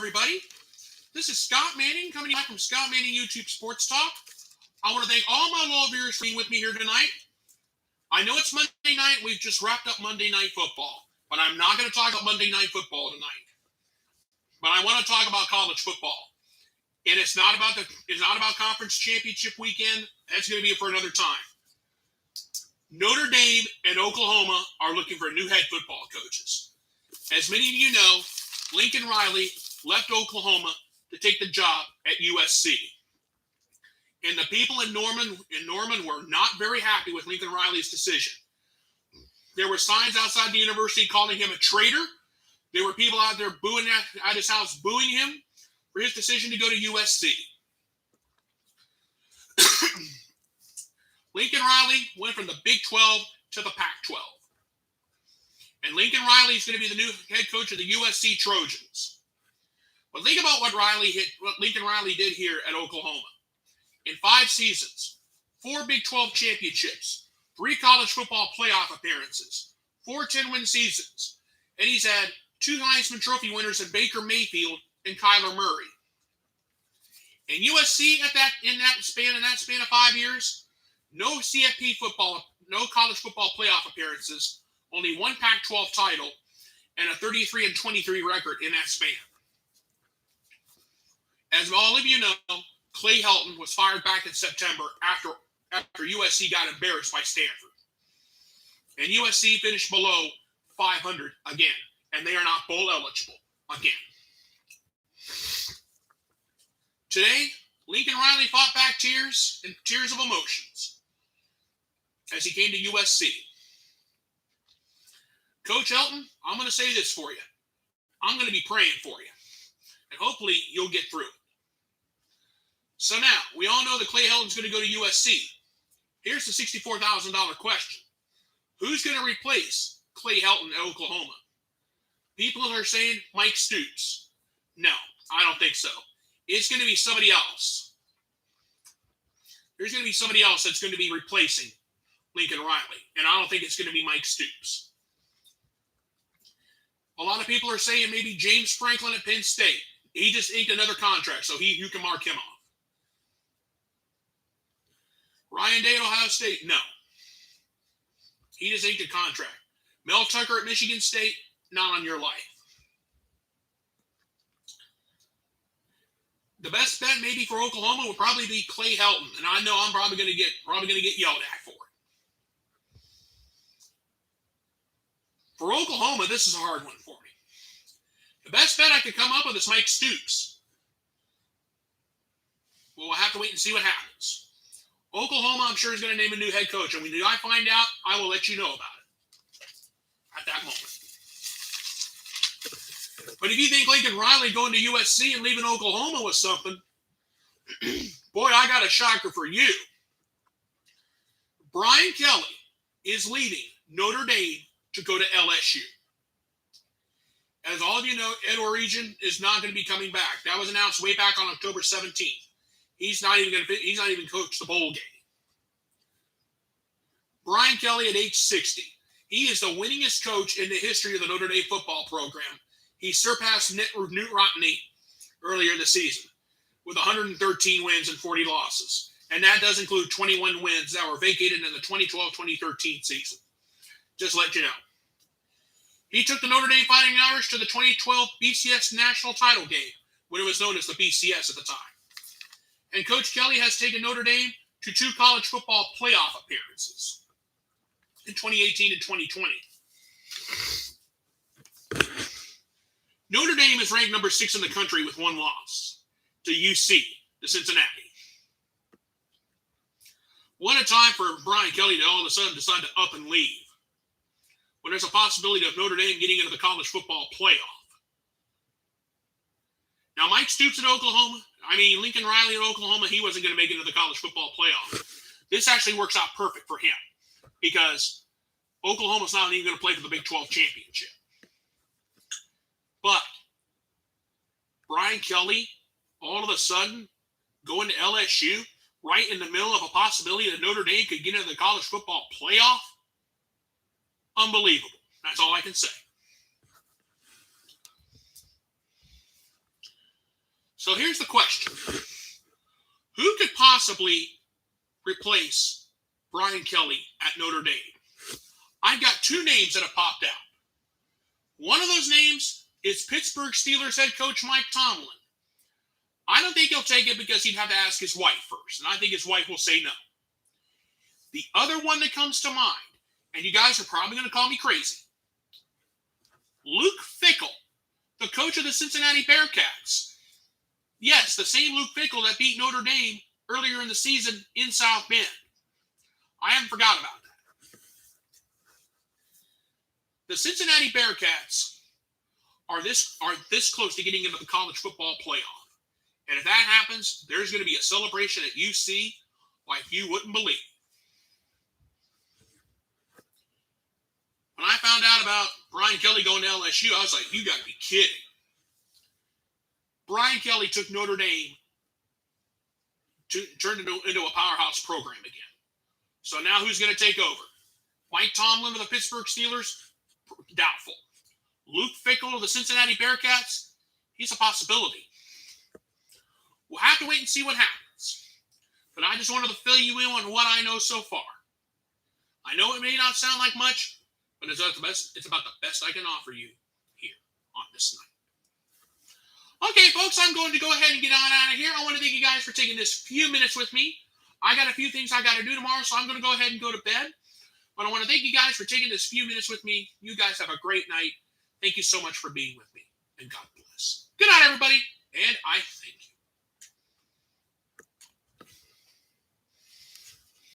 everybody. This is Scott Manning coming back from Scott Manning YouTube Sports Talk. I want to thank all my loyal viewers for being with me here tonight. I know it's Monday night. We've just wrapped up Monday Night Football, but I'm not going to talk about Monday Night Football tonight. But I want to talk about college football, and it's not about conference championship weekend. That's going to be for another time. Notre Dame and Oklahoma are looking for new head football coaches. As many of you know, Lincoln Riley left Oklahoma to take the job at USC. And the people in Norman were not very happy with Lincoln Riley's decision. There were signs outside the university calling him a traitor. There were people out there booing at his house, booing him for his decision to go to USC. Lincoln Riley went from the Big 12 to the Pac-12. And Lincoln Riley is going to be the new head coach of the USC Trojans. But think about what Lincoln Riley did here at Oklahoma. In 5 seasons, 4 Big 12 championships, 3 college football playoff appearances, 4 10-win seasons, and he's had 2 Heisman Trophy winners in Baker Mayfield and Kyler Murray. And USC in that span of 5 years, no CFP football, no college football playoff appearances, only 1 Pac-12 title, and a 33-23 record in that span. As all of you know, Clay Helton was fired back in September after USC got embarrassed by Stanford. And USC finished below 500 again, and they are not bowl eligible again. Today, Lincoln Riley fought back tears of emotions as he came to USC. Coach Helton, I'm going to say this for you. I'm going to be praying for you, and hopefully you'll get through it. So now, we all know that Clay Helton's going to go to USC. Here's the $64,000 question. Who's going to replace Clay Helton at Oklahoma? People are saying Mike Stoops. No, I don't think so. It's going to be somebody else. There's going to be somebody else that's going to be replacing Lincoln Riley, and I don't think it's going to be Mike Stoops. A lot of people are saying maybe James Franklin at Penn State. He just inked another contract, so you can mark him off. Ryan Day at Ohio State, no. He just inked a contract. Mel Tucker at Michigan State, not on your life. The best bet maybe for Oklahoma would probably be Clay Helton, and I know I'm probably going to get yelled at for it. For Oklahoma, this is a hard one for me. The best bet I could come up with is Mike Stoops. Well, we'll have to wait and see what happens. Oklahoma, I'm sure, is going to name a new head coach, and when I find out, I will let you know about it at that moment. But if you think Lincoln Riley going to USC and leaving Oklahoma was something, boy, I got a shocker for you. Brian Kelly is leaving Notre Dame to go to LSU. As all of you know, Ed Orgeron is not going to be coming back. That was announced way back on October 17th. He's not even coached the bowl game. Brian Kelly at age 60. He is the winningest coach in the history of the Notre Dame football program. He surpassed Newt Rottney earlier this season with 113 wins and 40 losses. And that does include 21 wins that were vacated in the 2012-2013 season. Just to let you know. He took the Notre Dame Fighting Irish to the 2012 BCS national title game, when it was known as the BCS at the time. And Coach Kelly has taken Notre Dame to 2 college football playoff appearances in 2018 and 2020. Notre Dame is ranked number 6 in the country with 1 loss to UC, to Cincinnati. What a time for Brian Kelly to all of a sudden decide to up and leave, when there's a possibility of Notre Dame getting into the college football playoff. Now, Mike Stoops at Lincoln Riley at Oklahoma, he wasn't going to make it into the college football playoff. This actually works out perfect for him because Oklahoma's not even going to play for the Big 12 championship. But Brian Kelly, all of a sudden, going to LSU, right in the middle of a possibility that Notre Dame could get into the college football playoff, unbelievable. That's all I can say. So here's the question. Who could possibly replace Brian Kelly at Notre Dame? I've got two names that have popped out. One of those names is Pittsburgh Steelers head coach Mike Tomlin. I don't think he'll take it because he'd have to ask his wife first, and I think his wife will say no. The other one that comes to mind, and you guys are probably going to call me crazy, Luke Fickell, the coach of the Cincinnati Bearcats. Yes, the same Luke Fickell that beat Notre Dame earlier in the season in South Bend. I haven't forgot about that. The Cincinnati Bearcats are this close to getting into the college football playoff. And if that happens, there's going to be a celebration at UC like you wouldn't believe. When I found out about Brian Kelly going to LSU, I was like, you got to be kidding. Brian Kelly took Notre Dame, turned it into a powerhouse program again. So now who's going to take over? Mike Tomlin of the Pittsburgh Steelers? Doubtful. Luke Fickell of the Cincinnati Bearcats? He's a possibility. We'll have to wait and see what happens. But I just wanted to fill you in on what I know so far. I know it may not sound like much, but it's about the best I can offer you here on this night. Okay, folks, I'm going to go ahead and get on out of here. I want to thank you guys for taking this few minutes with me. I got a few things I got to do tomorrow, so I'm going to go ahead and go to bed. But I want to thank you guys for taking this few minutes with me. You guys have a great night. Thank you so much for being with me, and God bless. Good night, everybody, and I thank you.